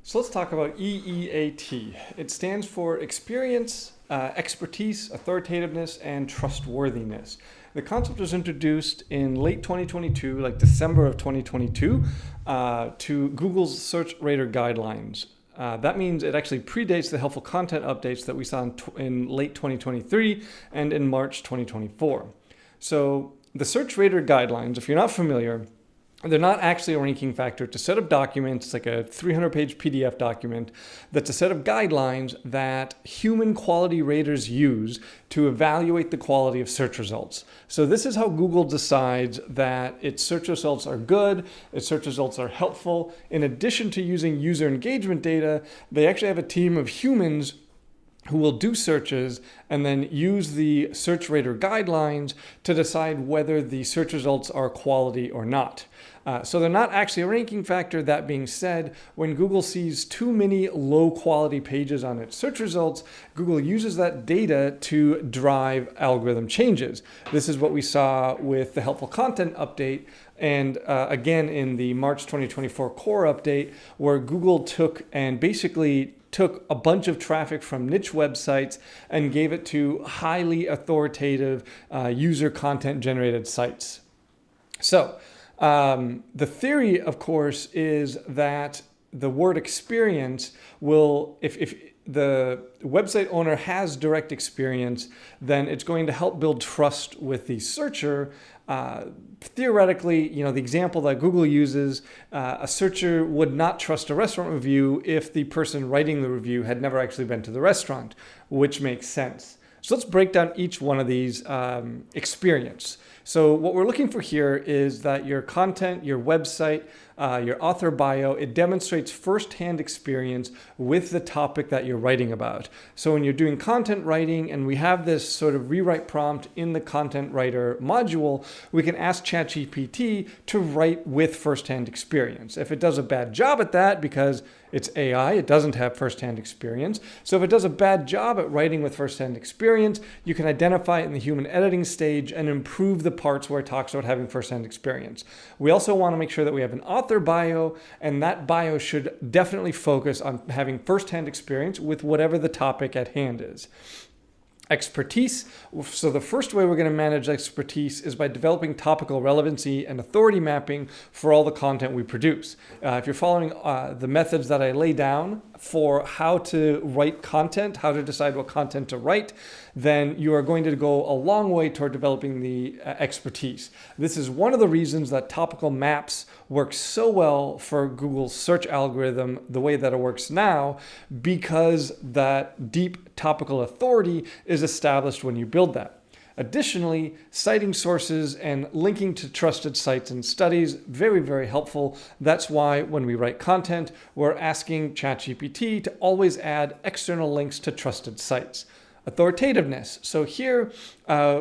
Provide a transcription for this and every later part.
So let's talk about EEAT. It stands for experience, expertise, authoritativeness, and trustworthiness. The concept was introduced in late 2022, like December of 2022, to Google's Search Rater Guidelines. That means it actually predates the helpful content updates that we saw in late 2023 and in March 2024. So the Search Rater Guidelines, if you're not familiar, they're not actually a ranking factor. It's a set of documents. It's like a 300-page PDF document that's a set of guidelines that human quality raters use to evaluate the quality of search results. So this is how Google decides that its search results are good, its search results are helpful. In addition to using user engagement data, they actually have a team of humans who will do searches and then use the search rater guidelines to decide whether the search results are quality or not. So they're not actually a ranking factor. That being said, when Google sees too many low quality pages on its search results, Google uses that data to drive algorithm changes. This is what we saw with the helpful content update and again in the March 2024 core update, where Google took a bunch of traffic from niche websites and gave it to highly authoritative user content generated sites. So the theory, of course, is that the word experience will, if the website owner has direct experience, then it's going to help build trust with the searcher. Theoretically, the example that Google uses, a searcher would not trust a restaurant review if the person writing the review had never actually been to the restaurant, which makes sense. So let's break down each one of these experience. So what we're looking for here is that your content, your website, your author bio, it demonstrates firsthand experience with the topic that you're writing about. So when you're doing content writing and we have this sort of rewrite prompt in the content writer module, we can ask ChatGPT to write with firsthand experience. If it does a bad job at that, because it's AI, it doesn't have firsthand experience. So if it does a bad job at writing with firsthand experience, you can identify it in the human editing stage and improve the parts where it talks about having firsthand experience. We also want to make sure that we have an author bio, and that bio should definitely focus on having firsthand experience with whatever the topic at hand is. Expertise. So the first way we're going to manage expertise is by developing topical relevancy and authority mapping for all the content we produce. If you're following the methods that I lay down for how to write content, how to decide what content to write, then you are going to go a long way toward developing the expertise. This is one of the reasons that topical maps work so well for Google's search algorithm the way that it works now, because that deep topical authority is established when you build that. Additionally, citing sources and linking to trusted sites and studies, very, very helpful. That's why when we write content, we're asking ChatGPT to always add external links to trusted sites. Authoritativeness. So here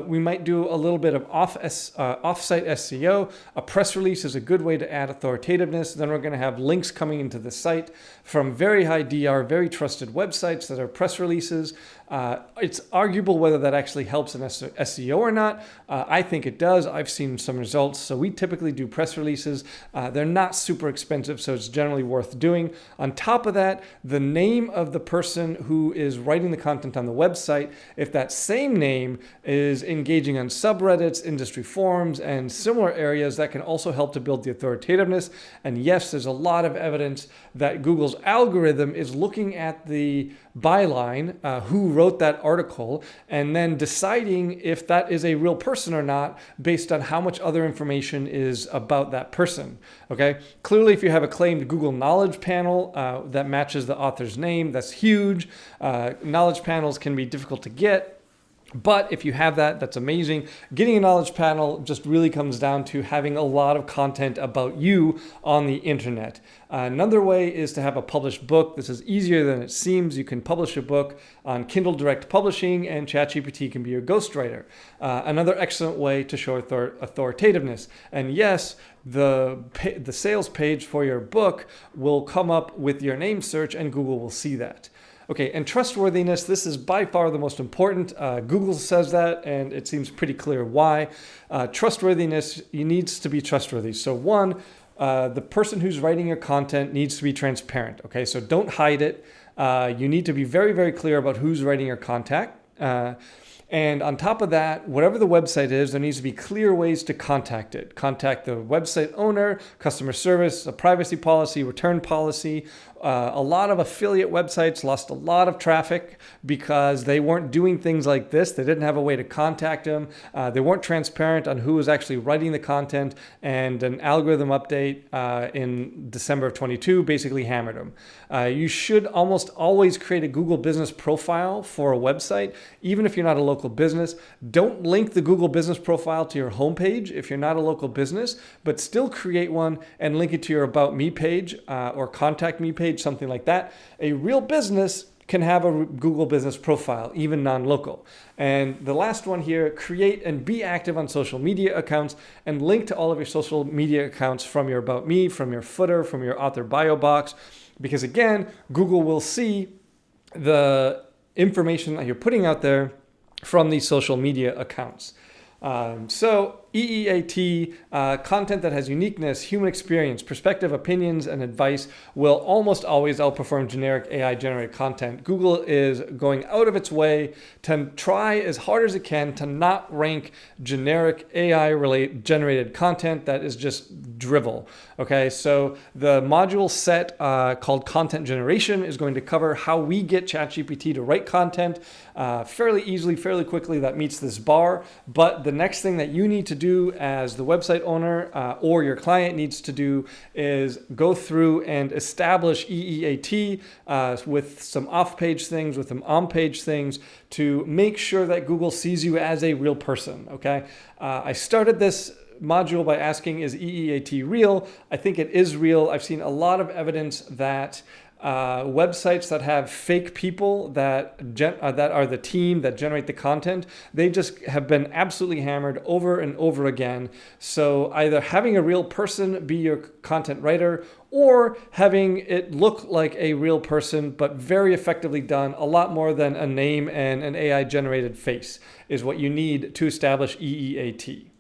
we might do a little bit of off-site SEO. A press release is a good way to add authoritativeness. Then we're going to have links coming into the site from very high DR, very trusted websites that are press releases. It's arguable whether that actually helps in SEO or not. I think it does. I've seen some results. So we typically do press releases. They're not super expensive, so it's generally worth doing. On top of that, the name of the person who is writing the content on the website, if that same name is engaging on subreddits, industry forums, and similar areas, that can also help to build the authoritativeness. And yes, there's a lot of evidence that Google's algorithm is looking at the byline, who wrote that article, and then deciding if that is a real person or not based on how much other information is about that person. Okay. Clearly, if you have a claimed Google Knowledge panel that matches the author's name, that's huge. Knowledge panels can be difficult to get. But if you have that, that's amazing. Getting a knowledge panel just really comes down to having a lot of content about you on the internet. Another way is to have a published book. This is easier than it seems. You can publish a book on Kindle Direct Publishing, and ChatGPT can be your ghostwriter. Another excellent way to show authoritativeness. And yes, the sales page for your book will come up with your name search, and Google will see that. Okay, and trustworthiness, this is by far the most important. Google says that, and it seems pretty clear why. Trustworthiness, you needs to be trustworthy. So one, the person who's writing your content needs to be transparent. Okay, so don't hide it. You need to be very, very clear about who's writing your content. And on top of that, whatever the website is, there needs to be clear ways to contact it. Contact the website owner, customer service, a privacy policy, return policy. A lot of affiliate websites lost a lot of traffic because they weren't doing things like this. They didn't have a way to contact them. They weren't transparent on who was actually writing the content, and an algorithm update in December of 22 basically hammered them. You should almost always create a Google business profile for a website, even if you're not a local business. Don't link the Google business profile to your homepage if you're not a local business, but still create one and link it to your About Me page or Contact Me page, something like that. A real business can have a Google business profile, even non-local. And the last one here, create and be active on social media accounts and link to all of your social media accounts from your About Me, from your footer, from your author bio box, because again, Google will see the information that you're putting out there from these social media accounts. So EEAT, content that has uniqueness, human experience, perspective, opinions, and advice will almost always outperform generic AI-generated content. Google is going out of its way to try as hard as it can to not rank generic AI-generated content that is just drivel. Okay, so the module set called Content Generation is going to cover how we get ChatGPT to write content fairly easily, fairly quickly. That meets this bar. But the next thing that you need to do as the website owner or your client needs to do is go through and establish EEAT with some off-page things, with some on-page things to make sure that Google sees you as a real person. Okay, I started this module by asking, is EEAT real? I think it is real. I've seen a lot of evidence that websites that have fake people that are the team that generate the content, they just have been absolutely hammered over and over again. So either having a real person be your content writer or having it look like a real person, but very effectively done, a lot more than a name and an AI generated face is what you need to establish EEAT.